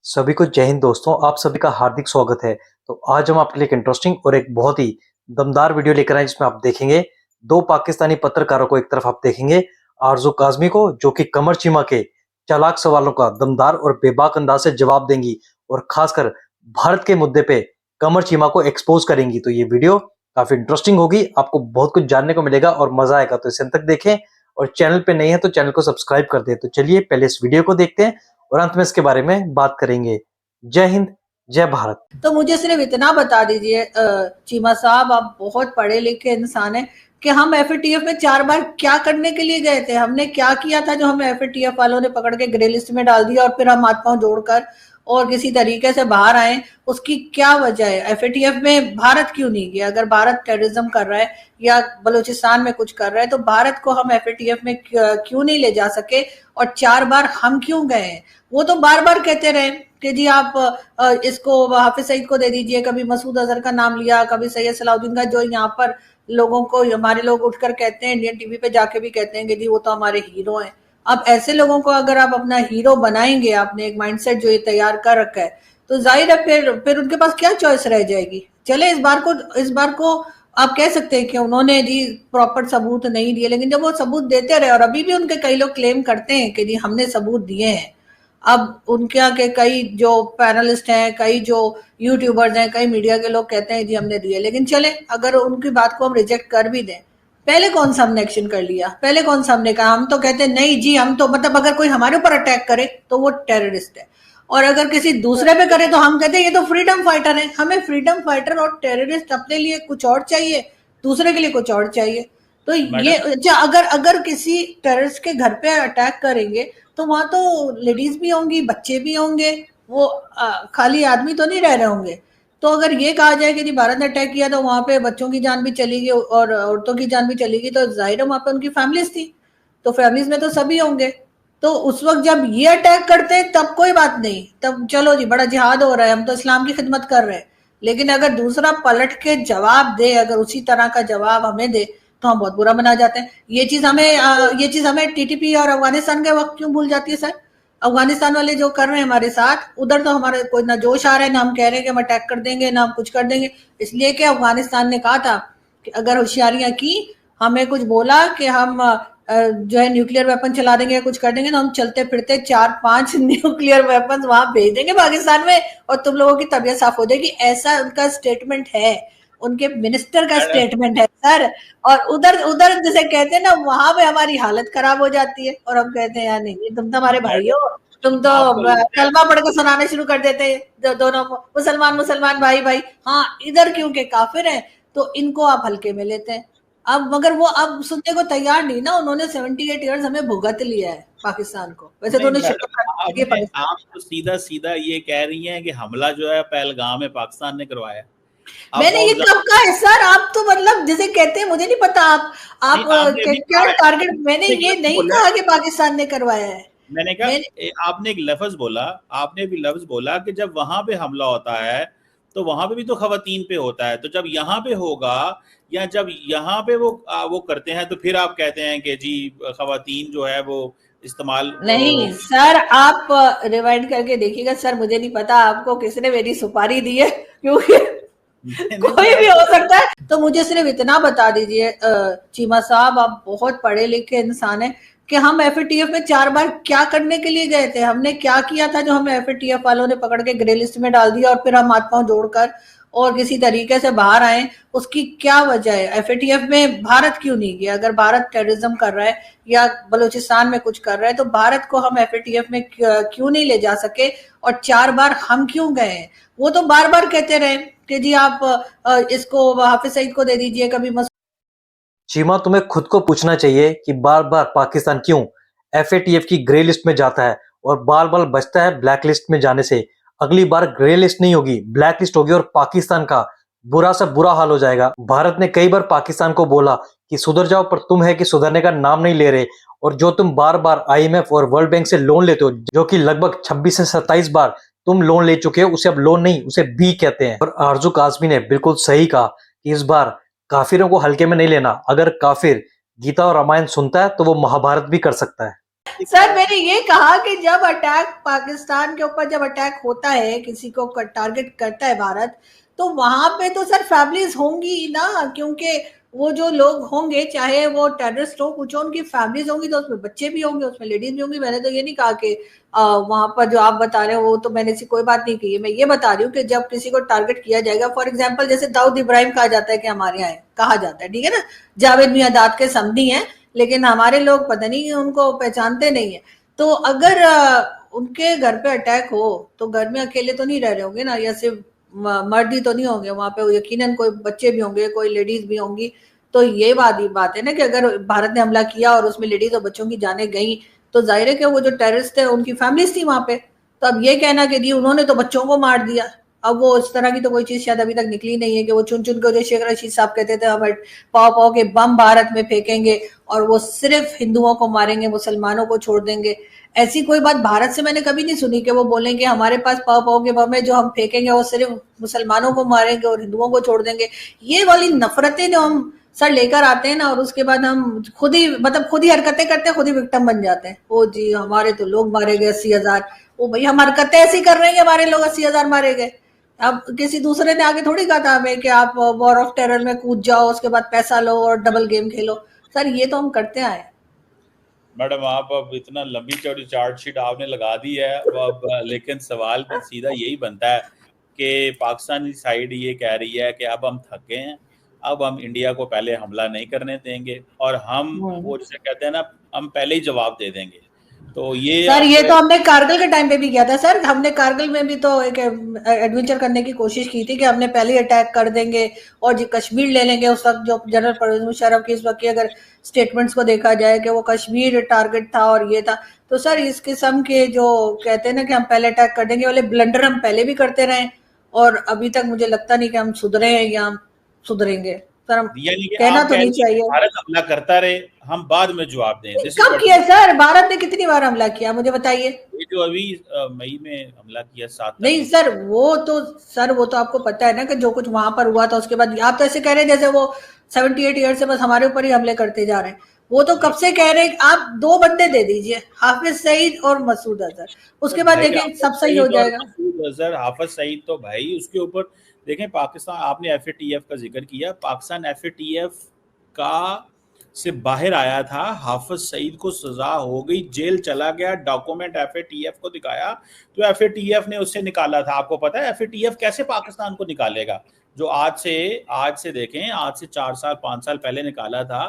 सभी को जय हिंद दोस्तों, आप सभी का हार्दिक स्वागत है। तो आज हम आपके लिए एक इंटरेस्टिंग और एक बहुत ही दमदार वीडियो लेकर आए जिसमें आप देखेंगे दो पाकिस्तानी पत्रकारों को। एक तरफ आप देखेंगे आरजू काज़मी को जो कि कमर चीमा के चालाक सवालों का दमदार और बेबाक अंदाज से जवाब देंगी और खासकर भारत के मुद्दे पे कमर चीमा को एक्सपोज करेंगी। तो ये वीडियो काफी इंटरेस्टिंग होगी, आपको बहुत कुछ जानने को मिलेगा और मजा आएगा। तो इसे अंत तक देखें और चैनल पे नहीं है तो चैनल को सब्सक्राइब कर दें। तो चलिए पहले इस वीडियो को देखते हैं और अंत में इसके बारे में बात करेंगे। जय हिंद, जय भारत। तो मुझे सिर्फ इतना बता दीजिए चीमा साहब, आप बहुत पढ़े लिखे इंसान हैं कि हम एफएटीएफ में 4 बार क्या करने के लिए गए थे? हमने क्या किया था जो हमें एफएटीएफ वालों ने पकड़ के ग्रे लिस्ट में डाल दिया और फिर हम हाथ पांव जोड़कर और किसी तरीके से बाहर आए? उसकी क्या वजह है? एफएटीएफ में भारत क्यों नहीं गया? अगर भारत टेररिज्म कर रहा है या बलूचिस्तान में कुछ कर रहा है तो भारत को हम एफएटीएफ में क्यों नहीं ले जा सके? और 4 बार हम क्यों गए हैं? वो तो बार बार कहते रहे कि जी आप इसको हाफिज सईद को दे दीजिए, कभी मसूद अजहर का नाम लिया, कभी सैयद सलाउद्दीन का, जो यहाँ पर लोगों को हमारे लोग उठकर कहते हैं, इंडियन टीवी पे जाके भी कहते हैं कि जी वो तो हमारे हीरो हैं। अब ऐसे लोगों को अगर आप अपना हीरो बनाएंगे, आपने एक माइंडसेट जो ये तैयार कर रखा है, तो जाहिर है फिर उनके पास क्या चॉइस रह जाएगी? चले इस बार को आप कह सकते हैं कि उन्होंने जी प्रॉपर सबूत नहीं दिए, लेकिन जब वो सबूत देते रहे और अभी भी उनके कई लोग क्लेम करते हैं कि जी हमने सबूत दिए हैं। अब उनके आगे कई जो पैनलिस्ट हैं, कई जो यूट्यूबर्स हैं, कई मीडिया के लोग कहते हैं जी हमने दिए, लेकिन चले अगर उनकी बात को हम रिजेक्ट कर भी दें, पहले कौन सा हमने एक्शन कर लिया? पहले कौन सा हमने कहा? हम तो कहते हैं नहीं जी, हम तो मतलब अगर कोई हमारे ऊपर अटैक करे तो वो टेररिस्ट है, और अगर किसी दूसरे पे करे तो हम कहते हैं ये तो फ्रीडम फाइटर है। हमें फ्रीडम फाइटर और टेररिस्ट अपने लिए कुछ और चाहिए, दूसरे के लिए कुछ और चाहिए। तो ये अगर किसी टेररिस्ट के घर पे अटैक करेंगे तो वहां तो लेडीज भी होंगी, बच्चे भी होंगे, वो खाली आदमी तो नहीं रह रहे होंगे। तो अगर ये कहा जाए कि जी भारत ने अटैक किया तो वहां पे बच्चों की जान भी चली गई और औरतों की जान भी चली गई, तो जाहिर है वहां पे उनकी फैमिलीज थी, तो फैमिलीज में तो सभी होंगे। तो उस वक्त जब ये अटैक करते हैं तब कोई बात नहीं, तब चलो जी बड़ा जिहाद हो रहा है, हम तो इस्लाम की खिदमत कर रहे हैं। लेकिन अगर दूसरा पलट के जवाब दे, अगर उसी तरह का जवाब हमें दे, तो हम बहुत बुरा मना जाते हैं। ये चीज हमें टीटीपी और अफगानिस्तान के वक्त क्यों भूल जाती है सर? अफगानिस्तान वाले जो कर रहे हैं हमारे साथ, उधर तो हमारे कोई ना जोश आ रहा है, ना हम कह रहे हैं कि हम अटैक कर देंगे, ना हम कुछ कर देंगे। इसलिए कि अफगानिस्तान ने कहा था कि अगर होशियारियां की, हमें कुछ बोला कि हम जो है न्यूक्लियर वेपन चला देंगे, कुछ कर देंगे, तो हम चलते फिरते 4-5 न्यूक्लियर वेपन वहां भेज देंगे पाकिस्तान में और तुम लोगों की तबीयत साफ हो जाएगी। ऐसा उनका स्टेटमेंट है, उनके मिनिस्टर का स्टेटमेंट है सर। और उधर उधर जैसे कहते हैं ना, वहां पे हमारी हालत खराब हो जाती है और हम कहते हैं यार नहीं, तुम तो हमारे भाई हो, तुम तो कलमा पढ़ के सुनाना शुरू कर देते हैं, दोनों मुसलमान भाई भाई। हाँ, इधर क्योंकि काफिर है तो इनको आप हल्के में लेते हैं। अब मगर वो अब सुनने को तैयार नहीं ना, उन्होंने 78 ईयर्स हमें भुगत लिया है पाकिस्तान को। वैसे तो आप तो सीधा सीधा ये कह रही हैं कि हमला जो है पहलगाम में पाकिस्तान ने करवाया। मैंने ये कब कहा है सर? आप तो मतलब जैसे कहते हैं, मुझे नहीं पता आप क्या टारगेट, मैंने ये नहीं कहा कि पाकिस्तान ने करवाया है। मैंने कहा आपने एक लफ्ज बोला, आपने भी लफ्ज बोला कि जब वहां पे हमला होता है तो वहां पे भी तो खवातीन पे होता है, तो जब यहाँ पे होगा या जब यहाँ पे वो करते हैं तो फिर आप कहते हैं कि जी खवातीन जो है वो इस्तेमाल नहीं। सर आप रिवाइंड करके देखिएगा सर, मुझे नहीं पता आपको किसने मेरी सुपारी दी है, क्योंकि कोई भी हो सकता है। तो मुझे सिर्फ इतना बता दीजिए चीमा साहब, आप बहुत पढ़े लिखे इंसान हैं कि हम एफएटीएफ में 4 बार क्या करने के लिए गए थे? हमने क्या किया था जो हमें एफएटीएफ वालों ने पकड़ के ग्रे लिस्ट में डाल दिया और फिर हम हाथ पांव जोड़कर और किसी तरीके से बाहर आए? उसकी क्या वजह है? एफएटीएफ में भारत क्यों नहीं गया? अगर भारत टेररिज्म कर रहा है या बलूचिस्तान में कुछ कर रहा है तो भारत को हम एफएटीएफ में क्यों नहीं ले जा सके? और 4 बार हम क्यों गए हैं? वो तो बार बार कहते रहे कि जी आप इसको हाफिज सईद को दे दीजिए, कभी चीमा, तुम्हें खुद को पूछना चाहिए कि बार बार पाकिस्तान क्यों एफएटीएफ की ग्रे लिस्ट में जाता है और बार बार बचता है ब्लैक लिस्ट में जाने से। अगली बार ग्रे लिस्ट नहीं होगी, ब्लैक लिस्ट होगी और पाकिस्तान का बुरा से बुरा हाल हो जाएगा। भारत ने कई बार पाकिस्तान को बोला कि सुधर जाओ, पर तुम है कि सुधरने का नाम नहीं ले रहे। और जो तुम बार बार आईएमएफ और वर्ल्ड बैंक से लोन लेते हो, जो कि लगभग 26 से 27 बार तुम लोन ले चुके हो, उसे अब लोन नहीं, उसे बी कहते हैं। और आरजू काज़मी ने बिल्कुल सही कहा कि इस बार काफिरों को हल्के में नहीं लेना। अगर काफिर गीता और रामायण सुनता है तो वो महाभारत भी कर सकता है। सर मैंने ये कहा कि जब अटैक पाकिस्तान के ऊपर जब अटैक होता है, किसी को टारगेट करता है भारत, तो वहां पे तो सर फैमिलीज होंगी ही ना, क्योंकि वो जो लोग होंगे, चाहे वो टेररिस्ट हो कुछ हो, उनकी फैमिलीज होंगी, तो उसमें बच्चे भी होंगे, उसमें लेडीज भी होंगी। मैंने तो ये नहीं कहा कि वहां पर जो आप बता रहे हो वो तो मैंने ऐसी कोई बात नहीं की है। मैं ये बता रही हूँ कि जब किसी को टारगेट किया जाएगा, फॉर एग्जाम्पल जैसे दाऊद इब्राहिम कहा जाता है कि हमारे यहाँ कहा जाता है, ठीक है ना, जावेद मियादाद के समधी हैं, लेकिन हमारे लोग पता नहीं उनको पहचानते नहीं है। तो अगर उनके घर पे अटैक हो तो घर में अकेले तो नहीं रह रहे होंगे ना, या सिर्फ मर्द ही तो नहीं होंगे वहां पे, यकीनन कोई बच्चे भी होंगे, कोई लेडीज भी होंगी। तो ये बात है ना कि अगर भारत ने हमला किया और उसमें लेडीज और बच्चों की जाने गई, तो जाहिर है कि वो जो टेररिस्ट थे उनकी फैमिलीज थी वहां पे। तो अब ये कहना कि जी उन्होंने तो बच्चों को मार दिया, अब वो इस तरह की तो कोई चीज शायद अभी तक निकली नहीं है कि वो चुन चुन के, जो शेख रशीद साहब कहते थे हम पाव पाव के बम भारत में फेंकेंगे और वो सिर्फ हिंदुओं को मारेंगे, मुसलमानों को छोड़ देंगे। ऐसी कोई बात भारत से मैंने कभी नहीं सुनी कि वो बोलेंगे हमारे पास पाव पाव के बम है, जो हम फेंकेंगे वो सिर्फ मुसलमानों को मारेंगे और हिंदुओं को छोड़ देंगे। ये वाली नफरतें जो हम सर लेकर आते हैं ना, और उसके बाद हम खुद ही खुद ही हरकतें करते हैं, खुद ही विक्टिम बन जाते हैं। ओ जी हमारे तो लोग मारे गए 80,000। ओ भाई हम हरकतें ऐसी कर रहे हैं, हमारे लोग 80,000 मारे गए। अब किसी दूसरे ने आगे थोड़ी कहा था हमें कि आप वॉर ऑफ टेरर में कूद जाओ, उसके बाद पैसा लो और डबल गेम खेलो। सर ये तो हम करते आए। मैडम आप अब इतना लंबी चौड़ी चार्जशीट आपने लगा दी है अब, लेकिन सवाल भी सीधा यही बनता है कि पाकिस्तानी साइड ये कह रही है कि अब हम थक गए हैं, अब हम इंडिया को पहले हमला नहीं करने देंगे और हम वो जिसे कहते हैं ना, हम पहले ही जवाब दे देंगे। तो ये सर ये तो हमने कारगिल के टाइम पे भी किया था सर, हमने कारगिल में भी तो एक एडवेंचर करने की कोशिश की थी कि हमने पहले ही अटैक कर देंगे और जो कश्मीर ले लेंगे। उस वक्त जो जनरल परवेज मुशर्रफ की इस वक्त की अगर स्टेटमेंट्स को देखा जाए कि वो कश्मीर टारगेट था और ये था, तो सर इस किस्म के जो कहते हैं ना कि हम पहले अटैक कर देंगे वाले ब्लंडर हम पहले भी करते रहे, और अभी तक मुझे लगता नहीं कि हम सुधरे हैं या हम सुधरेंगे। सर हम यानी कि कहना आप तो कह नहीं रही हैं कि चाहिए। भारत हमला करता रहे, हम बाद में जवाब दें। दिस इज कब व्हाट किया सर, भारत ने कितनी बार हमला किया मुझे बताइए। ये जो अभी मई में हमला किया 7 नहीं तारीख। सर वो तो आपको पता है ना कि जो कुछ वहां पर हुआ था, उसके बाद आप तो ऐसे कह रहे हैं जैसे वो 78 ईयर से बस हमारे ऊपर ही हमले करते जा रहे हैं। वो तो कब से कह रहे हैं। आप दो बंदे दे दीजिए, हाफिज सईद और मसूद अजहर, तो उसके बाद भाई देखिए हाफिज सब सही हो सईद और जाएगा। मसूद अजहर, हाफिज सईद तो भाई उसके ऊपर देखें, पाकिस्तान, आपने एफएटीएफ का जिक्र किया, पाकिस्तान एफएटीएफ का से बाहर आया था, हाफिज सईद को सजा हो गई, जेल चला गया, डॉक्यूमेंट एफएटीएफ को दिखाया तो एफएटीएफ ने उससे निकाला था। आपको पता है एफएटीएफ कैसे पाकिस्तान को निकालेगा? जो आज से देखें, आज से 4 साल 5 साल पहले निकाला था।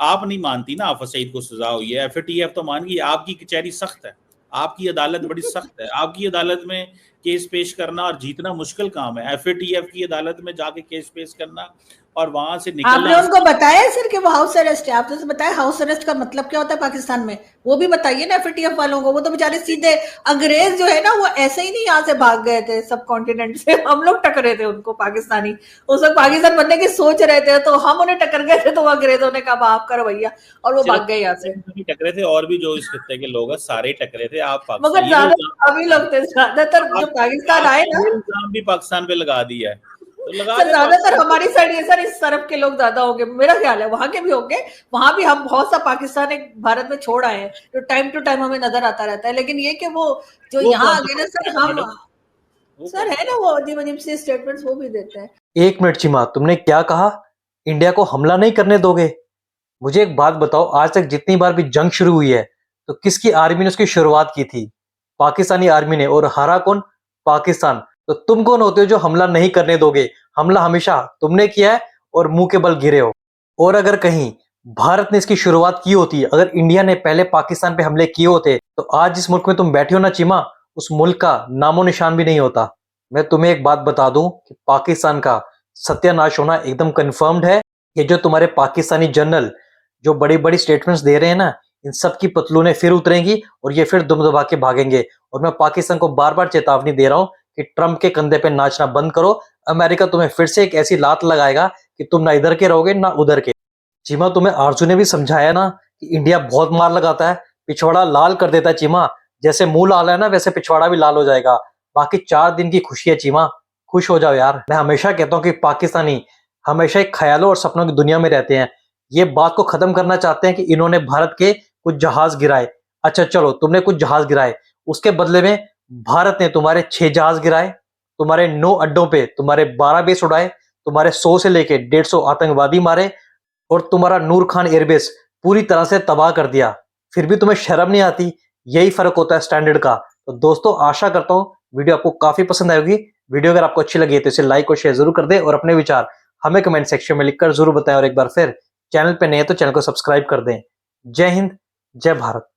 आप नहीं मानती ना हाफिज सईद को सजा हुई है, एफएटीएफ तो मान गई। आपकी कचहरी सख्त है, आपकी अदालत बड़ी सख्त है, आपकी अदालत में केस पेश करना और जीतना मुश्किल काम है। एफएटीएफ की अदालत में जाके केस पेश करना और वहां से आपने निकलना। उनको बताया सर कि वो हाउस अरेस्ट है? आपने तो बताया हाउस अरेस्ट का मतलब क्या होता है पाकिस्तान में, वो भी बताइए ना एफएटीएफ वालों को। वो तो बेचारे सीधे अंग्रेज जो है ना, वो ऐसे ही नहीं यहाँ से भाग गए थे सब कॉन्टिनेंट से, हम लोग टकरे थे उनको पाकिस्तानी। उस वक्त पाकिस्तान बनने की सोच रहे थे तो हम उन्हें टक्कर गए थे, तो अंग्रेजों ने कहा माफ करो भैया, और वो सिर्फ भाग गए यहाँ से। टकरे थे और भी जो इस खत्ते के लोग हैं सारे टकरे थे। आप पाकिस्तान, मगर ज्यादा अभी लोग थे, ज्यादातर जो पाकिस्तान आए ना, ये इल्जाम भी पाकिस्तान पे लगा दिया है, तो लगा सर दे ज्यादातर पाकिस्तान। हमारी साइड है सर, इस तरफ के लोग ज्यादा होंगे मेरा ख्याल है, वहां के भी होंगे। वहां भी हम बहुत सा पाकिस्तान एक भारत में छोड़ आए हैं, जो टाइम टू टाइम हमें नजर आता रहता है। लेकिन ये कि वो जो वो यहाँ कौन आ सा गए ना सर, पाकिस्तान है हम मैडम? वो सर कौन है सा ना वो अजीब अजीब से स्टेटमेंट्स वो भी देते हैं। एक मिनट चीमा, तुमने क्या कहा? इंडिया को हमला नहीं करने दोगे? मुझे एक बात बताओ, आज तक जितनी बार भी जंग शुरू हुई है तो किसकी आर्मी ने उसकी शुरुआत की थी? पाकिस्तानी आर्मी ने। और हारा कौन? पाकिस्तान। तो तुम कौन होते हो जो हमला नहीं करने दोगे? हमला हमेशा तुमने किया है और मुंह के बल गिरे हो। और अगर कहीं भारत ने इसकी शुरुआत की होती, अगर इंडिया ने पहले पाकिस्तान पे हमले किए होते, तो आज जिस मुल्क में तुम बैठे हो ना चीमा, उस मुल्क का नामो निशान भी नहीं होता। मैं तुम्हें एक बात बता दूं कि पाकिस्तान का सत्यानाश होना एकदम कंफर्म्ड है। ये जो तुम्हारे पाकिस्तानी जनरल जो बड़ी बड़ी स्टेटमेंट्स दे रहे हैं ना, इन सब की पतलूनें फिर उतरेंगी और ये फिर दुम दबा के भागेंगे। और मैं पाकिस्तान को बार बार चेतावनी दे रहा हूं कि ट्रंप के कंधे पे नाचना बंद करो। अमेरिका तुम्हें फिर से एक ऐसी लात लगाएगा कि तुम ना इधर के रहोगे ना उधर के। चीमा, तुम्हें आरजू ने भी समझाया ना कि इंडिया बहुत मार लगाता है, पिछवाड़ा लाल कर देता है चीमा। जैसे मुंह लाल है ना, वैसे पिछवाड़ा भी लाल हो जाएगा। बाकी 4 दिन की खुशी है चीमा, खुश हो जाओ यार। मैं हमेशा कहता हूँ कि पाकिस्तानी हमेशा एक ख्यालों और सपनों की दुनिया में रहते हैं। ये बात को खत्म करना चाहते हैं कि इन्होंने भारत के कुछ जहाज गिराए। अच्छा चलो, तुमने कुछ जहाज गिराए, उसके बदले में भारत ने तुम्हारे 6 जहाज गिराए, तुम्हारे 9 अड्डों पे तुम्हारे 12 बेस उड़ाए, तुम्हारे 100 से लेके 150 आतंकवादी मारे और तुम्हारा नूर खान एयरबेस पूरी तरह से तबाह कर दिया। फिर भी तुम्हें शर्म नहीं आती। यही फर्क होता है स्टैंडर्ड का। तो दोस्तों, आशा करता हूं वीडियो आपको काफी पसंद आएगी। वीडियो अगर आपको अच्छी लगी है तो इसे लाइक और शेयर जरूर कर दें और अपने विचार हमें कमेंट सेक्शन में लिखकर जरूर बताएं। और एक बार फिर चैनल पे नए हैं तो चैनल को सब्सक्राइब कर दें। जय हिंद, जय भारत।